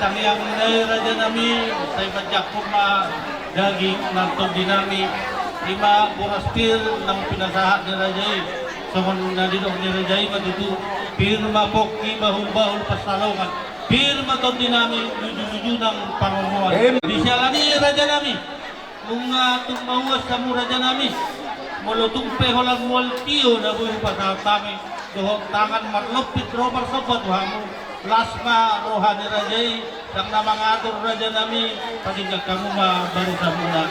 tangiang na raja nami sa ipadyak po daging nantong dinami lima burastir ng pinasahat ni Rajay so kung nadidok ni Rajay matutu pirma po bahul pasalongan pirma to dinami luju ng pangunguan di siya lani raja nami kung tumawas sa raja nami mulutong peholan multiyo na buhay pasal tami dohong tangan marlupit robar sobat wamu lasma rohani Rajay yang nama ngatur raja nami patinggal kamu baru samuna.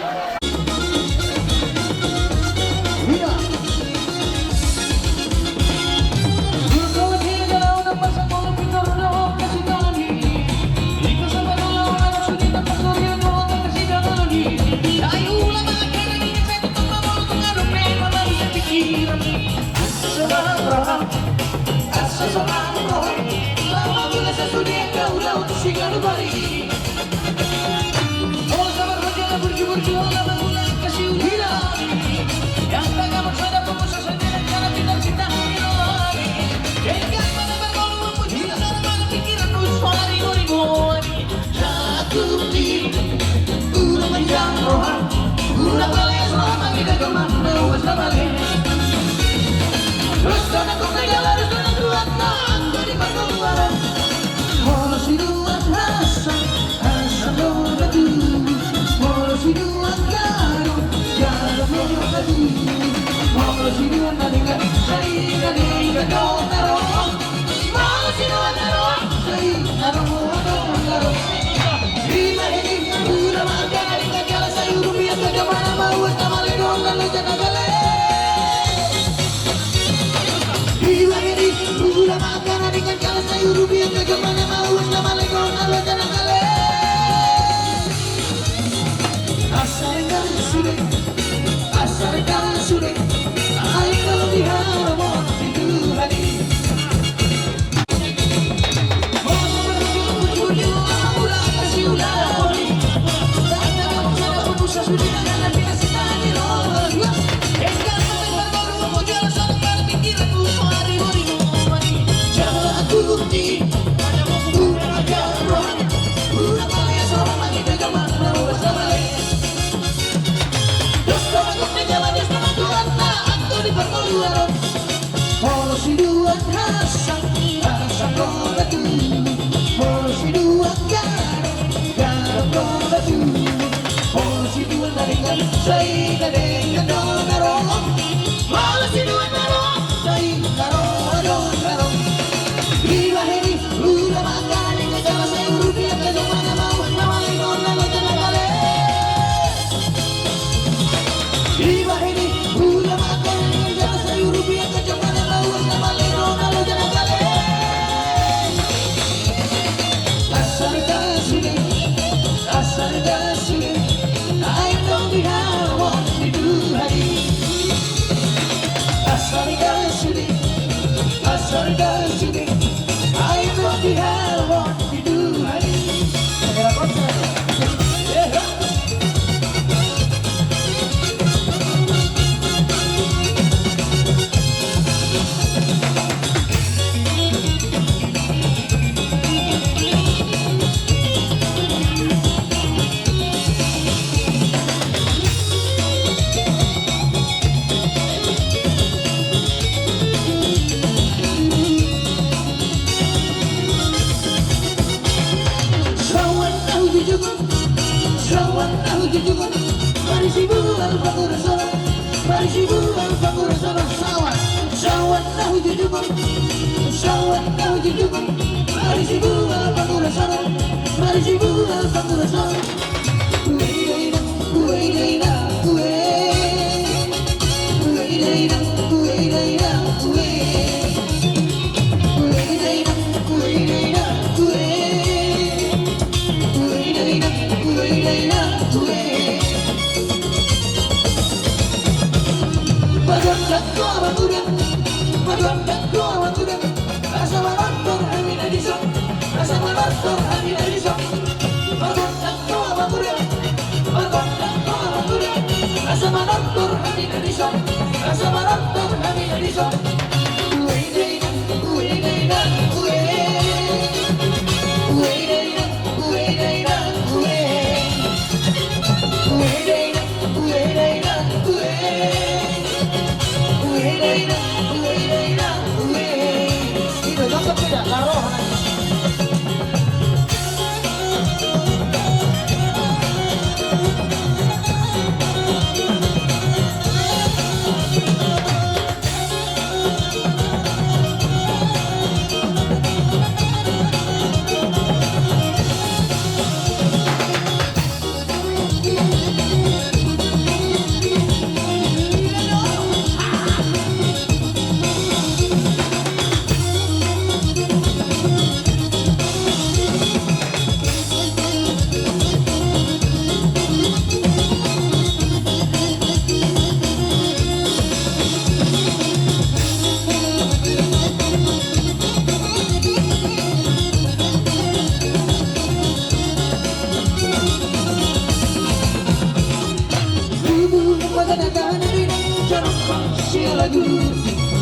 lagu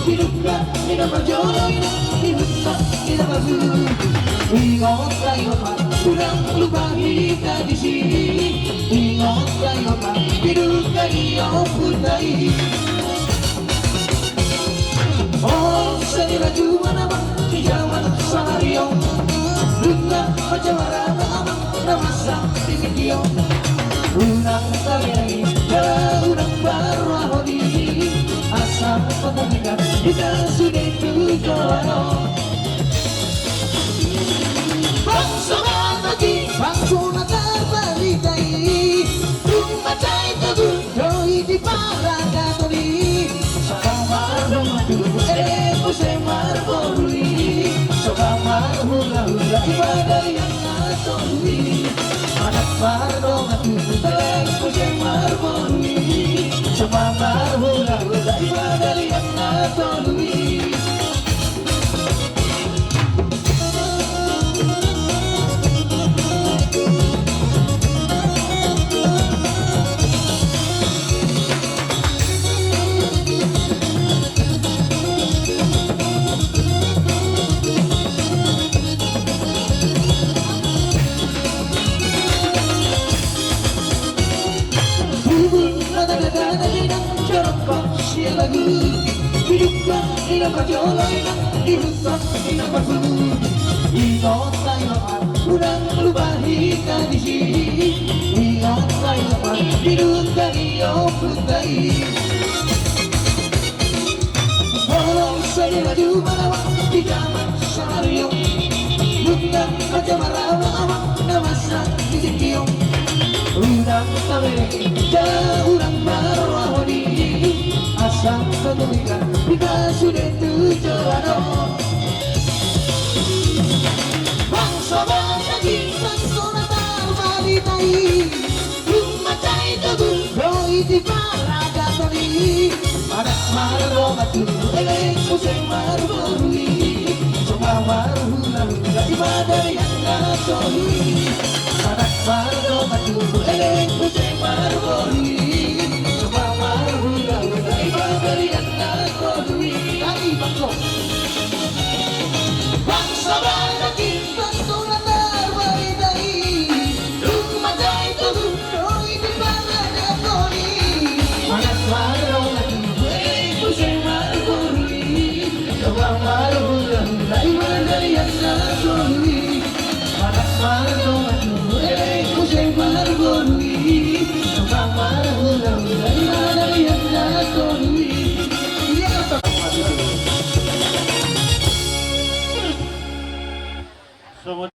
hidupkan hidup berjodoh hidupkan hidup lagu ingat saya Pak udah lupa kita di sini ingat saya Pak hidupkan dia putih oh saya lagu mana Pak di zaman seharian dengan macam mana masa di video unang kami unang baru ahodi asal pemilikan kita sudah tujuan bangsa bagi bangsa terbalikai rumah cai teguh doi di para katoli sakamar rumatu semar boruli sakamar hula hula ibadah yang ngatoli anak pardo ngatu semar boruli sakamar hula hula ibadah yang ngatoli lagu hidupkan hidup berjodoh hidupkan hidup bersemu ingat saya Pak udah lupa kita di sini ingat saya Pak hidupkan dia putih walau saya laju melawat di zaman seharian bukan macam rawa nama sakit sekian udah sampai jauh udah marwah di asal kemuliaan kita sudah tujuan bangsa bagi bangsa natal balitai rumah cai teguh doi di para katoli pada marlo batu eleng pusing marborui semua marhula hula ibadah yang ngatoli pada marlo batu eleng pusing marborui semua marhula hula ibadah yang ngatoli dari bangsa bagi bangsa natal balitai rumah cai teguh doi di para katoli pada marlo batu So